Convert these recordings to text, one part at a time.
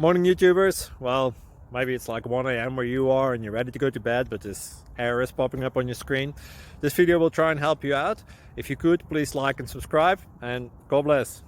Morning YouTubers. Well, maybe it's like 1 a.m. where you are and you're ready to go to bed, but this error is popping up on your screen. This video will try and help you out. If you could, please like and subscribe, and God bless.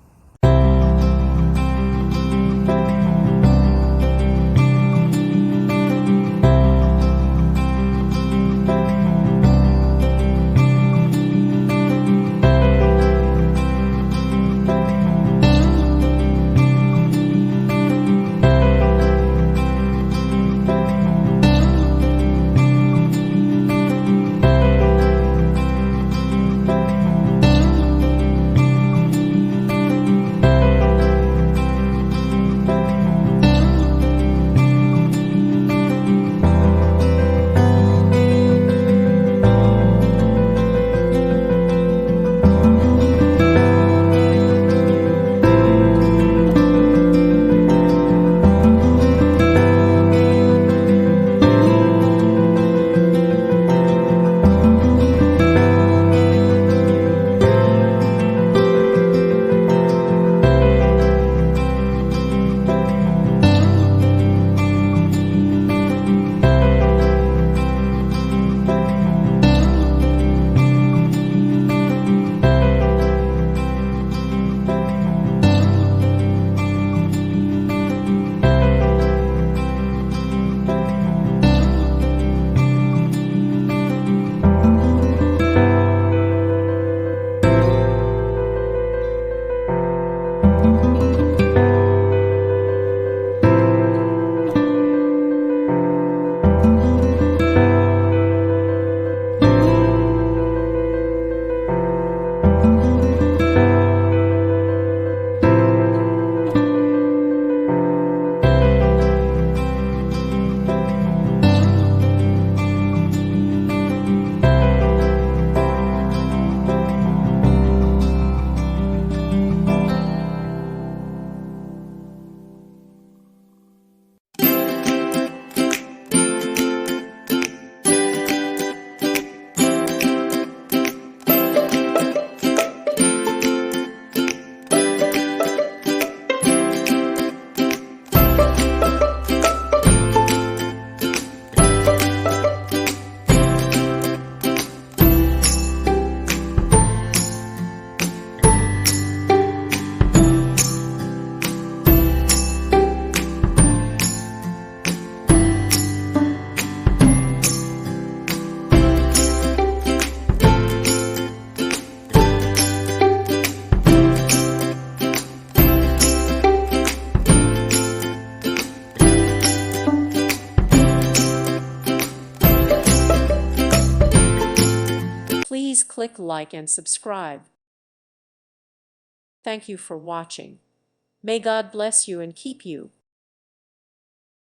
Please click like and subscribe. Thank you for watching. May God bless you and keep you.